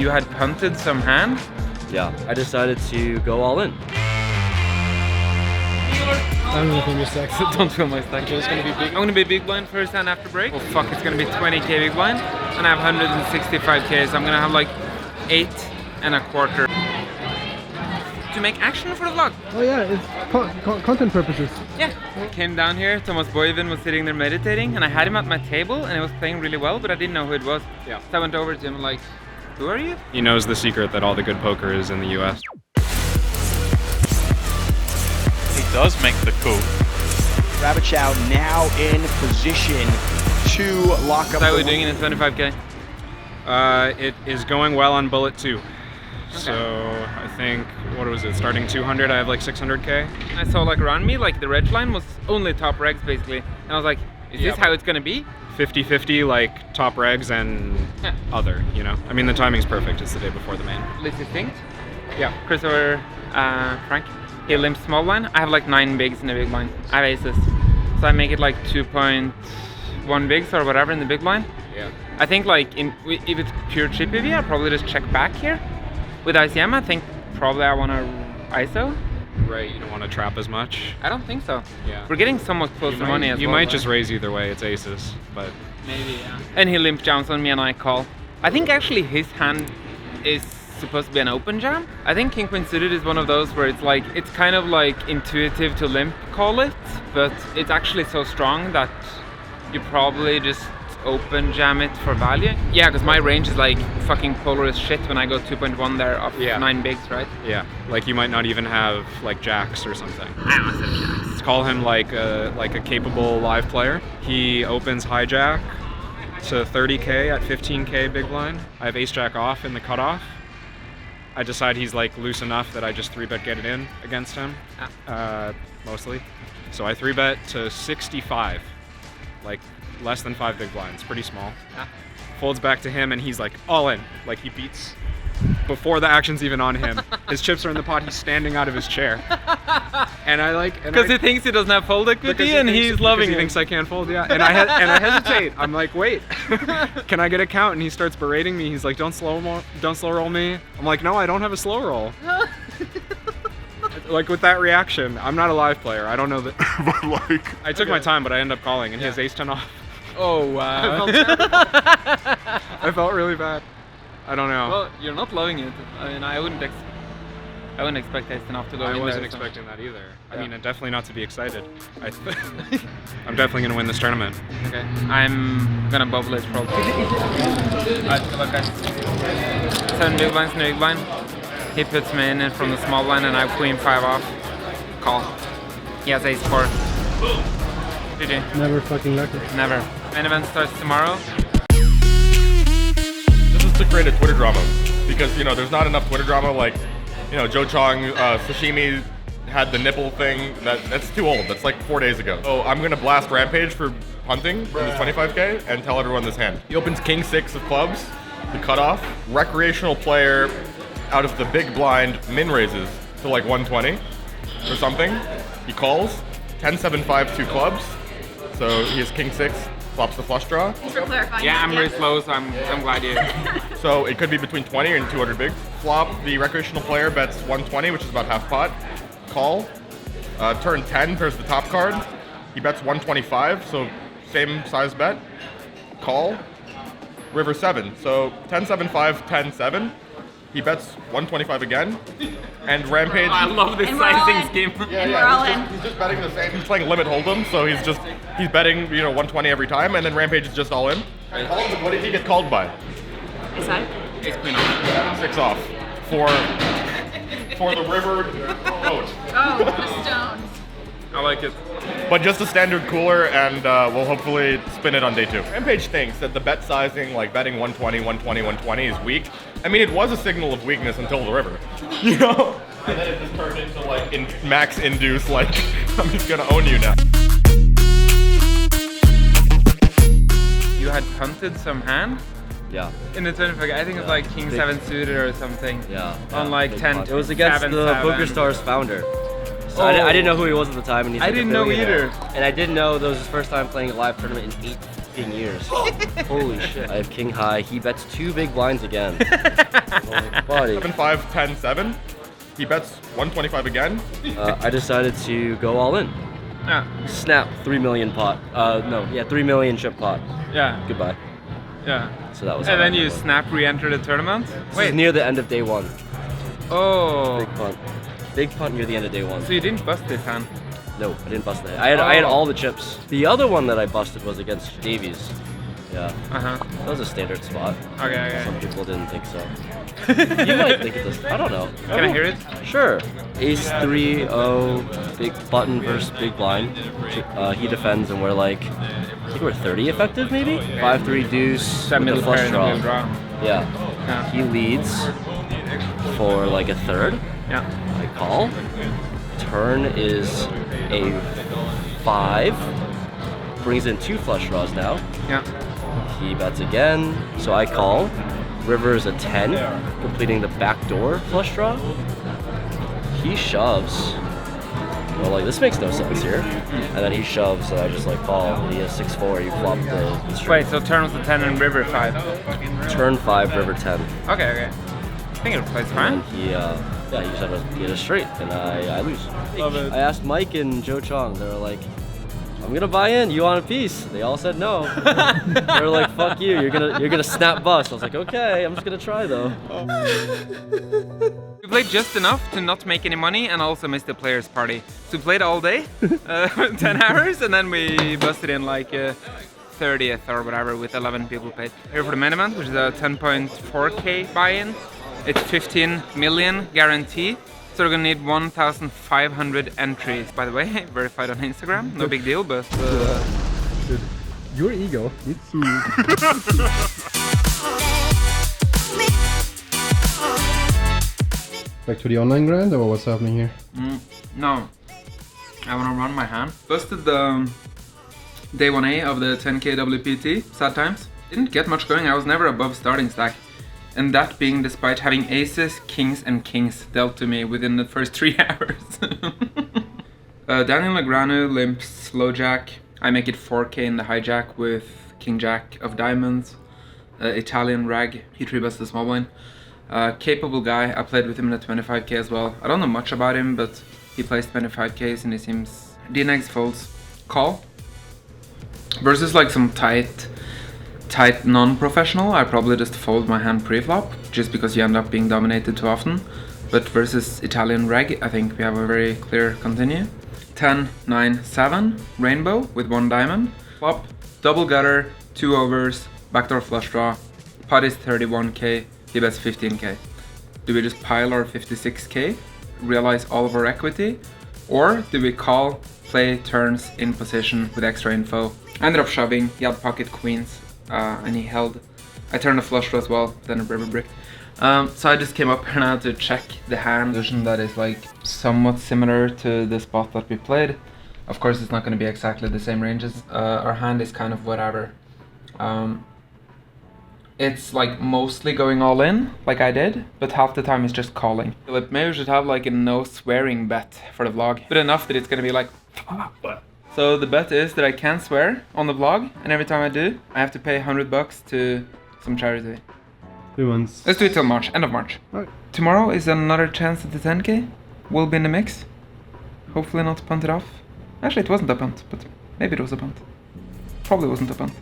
You had punted some hand? Yeah, I decided to go all in. I'm gonna film your stacks. Don't film my stack. It's gonna be big. I'm gonna be big blind first hand after break. Oh fuck, it's gonna be 20k big blind. And I have 165k, so I'm gonna have like 8.25 to make action for the vlog. Oh yeah, it's content purposes. Yeah. I came down here, Thomas Boyven was sitting there meditating, and I had him at my table, and he was playing really well, but I didn't know who it was. Yeah. So I went over to him like, who are you? He knows the secret that all the good poker is in the US. He does make the coup. Rampage now in position to lock up. So how are we doing in 25k? It is going well on bullet 2. So I think, what was it, starting 200, I have like 600k. I saw like around me, like the red line was only top regs basically. And I was like, is this how it's gonna be? 50-50, like top regs and other, you know? I mean, the timing's perfect, it's the day before the main. Least distinct. Yeah. Christopher, Frank, he limps small line. I have like 9 bigs in the big line. I have aces. So I make it like 2.1 bigs or whatever in the big line. Yeah. I think like if it's pure chip EV, I'll probably just check back here. With ICM, I think probably I want to ISO. Right, you don't want to trap as much. I don't think so. Yeah. We're getting somewhat close to money as well. You might though. just raise either way, it's aces, but... Maybe, yeah. And he limp jams on me and I call. I think actually his hand is supposed to be an open jam. I think King Queen suited is one of those where it's like, it's kind of like intuitive to limp call it, but it's actually so strong that you probably just open jam it for value. Yeah, because my range is like fucking polar as shit when I go 2.1 there off 9 bigs, right? Yeah, like you might not even have like jacks or something. I must have jacks. Call him like a capable live player. He opens hijack to 30k at 15k big blind. I have ace jack off in the cutoff. I decide he's like loose enough that I just 3-bet get it in against him, mostly. So I 3-bet to 65, like less than 5 big blinds, pretty small. Folds back to him and he's like all in, like he beats before the action's even on him. His chips are in the pot, he's standing out of his chair. And I like... Because he thinks he doesn't have fold equity and he's loving it. He thinks I can't fold, yeah. And I hesitate. I'm like, wait, can I get a count? And he starts berating me. He's like, don't slow roll me. I'm like, no, I don't have a slow roll. Like with that reaction, I'm not a live player. I don't know that. But like... I took my time, but I ended up calling and he has ace-10 off. Oh, wow. I felt really bad. I don't know. Well, you're not loving it. I mean, I wouldn't expect Espen off to go in I there. wasn't expecting that either. I mean, definitely not to be excited. I'm definitely going to win this tournament. Okay, I'm gonna bubble it probably. Alright, good luck guys. 7 big blinds, no big blind. He puts me in from the small blind and I have queen 5 off. Call. He has ace 4. GG. Never fucking lucky. Never. Main event starts tomorrow. This is to create a Twitter drama, because, you know, there's not enough Twitter drama, like, you know, Joe Chong, Sashimi had the nipple thing, that's too old, that's like 4 days ago. So I'm gonna blast Rampage for punting in this 25k and tell everyone this hand. He opens king 6 of clubs, the cutoff, recreational player out of the big blind min raises to like 120 or something. He calls, 10-7-5 2 clubs, so he has king 6, flops the flush draw. Thanks for clarifying. Yeah, I'm very slow, so I'm glad you... So it could be between 20 and 200 bigs. Flop, the recreational player bets 120, which is about half pot. Call. Turn 10, there's the top card. He bets 125, so same size bet. Call. River 7, so 10-7-5, 10-7. He bets 125 again. And Rampage... I love this And we're sizing all in. scheme. And we're all in. He's just betting the same. He's playing limit hold'em, so he's betting, you know, 120 every time, and then Rampage is just all in. What did he get called by? Is that? Ace queen off. 6 off for the river vote. Oh, the stones. I like it. But just a standard cooler, and we'll hopefully spin it on day 2. Rampage thinks that the bet sizing, like betting 120, 120, 120 is weak. I mean, it was a signal of weakness until the river, you know? And then it just turned into like max induce, like, I'm just gonna own you now. You had punted some hand? Yeah. In the 25, I think it was like King 7 suited or something. Yeah. On like 10. It was against 7, the 7. PokerStars founder. So I didn't know who he was at the time. And he's I like didn't know affiliate. either. And I didn't know that was his first time playing a live tournament in fucking years. Holy shit. I have king high. He bets 2 big blinds again. Oh, buddy. 7, 5, 10, 7. He bets 125 again. I decided to go all in. Yeah. Snap 3 million pot. 3 million chip pot. Yeah. Goodbye. Yeah. So that was. And how then that you went. snap re-enter the tournament? This is near the end of day 1. Oh. Big punt. Big punt near the end of day 1. So you didn't bust this hand? No, I didn't bust that. I had all the chips. The other one that I busted was against Davies. Yeah. Uh-huh. That was a standard spot. Okay. Some people didn't think so. You might think it does. I don't know. Can I hear it? Sure. Ace 3-0, big button versus big blind. He defends and we're like, I think we're 30 effective maybe? 5-3 deuce That with middle the flush pair in the draw. middle draw. Yeah. He leads for like a third. Yeah. I call. Turn is a 5. Brings in 2 flush draws now. Yeah. He bets again, so I call. River is a 10, completing the backdoor flush draw. He shoves. Well, like, this makes no sense here. And then he shoves, and I just, like, call. He has 6-4, you flop the straight. Wait, so turn was a 10 and river 5. Turn 5, river 10. Okay. I think it plays fine. And he had a straight, and I lose. Love it. I asked Mike and Joe Chong, they were like, I'm gonna buy in, you want a piece? They all said no. They were like, fuck you, you're gonna snap bust. I was like, okay, I'm just gonna try though. We played just enough to not make any money and also miss the players' party. So we played all day, 10 hours, and then we busted in like 30th or whatever with 11 people paid. Here for the main event, which is a 10.4k buy-in. It's 15 million guarantee. So we're gonna need 1,500 entries. By the way, verified on Instagram. No big deal, but Dude, your ego, it's Back to the online grind, or what's happening here? no. I wanna run my hand. Busted the day 1A of the 10k WPT, sad times. Didn't get much going, I was never above starting stack. And that being despite having aces, kings and kings dealt to me within the first 3 hours. Daniel Negreanu limps slow jack. I make it 4k in the hijack with king jack of diamonds. Italian rag, he 3-bets the small blind. Capable guy, I played with him in the 25k as well. I don't know much about him, but he plays 25ks and he seems... D-negs folds. Call. Versus like some tight non-professional, I probably just fold my hand pre-flop, just because you end up being dominated too often. But versus Italian reg, I think we have a very clear continue. 10, 9, 7, rainbow with 1 diamond. Flop, double gutter, 2 overs, backdoor flush draw. Pot is 31k, he bets 15k. Do we just pile our 56k, realize all of our equity? Or do we call, play turns in position with extra info? I ended up shoving, he had pocket queens. And he held. I turned a flush draw as well, then a river brick. So I just came up here now to check the hand position that is like somewhat similar to the spot that we played. Of course, it's not going to be exactly the same ranges. Our hand is kind of whatever. It's like mostly going all in, like I did, but half the time it's just calling. Philip, maybe we should have like a no swearing bet for the vlog, but enough that it's going to be like. So the bet is that I can't swear on the vlog, and every time I do, I have to pay $100 to some charity. Who wants? Let's do it till March, end of March. Right. Tomorrow is another chance at the 10k. We'll be in the mix. Hopefully not punted off. Actually, it wasn't a punt, but maybe it was a punt. Probably wasn't a punt.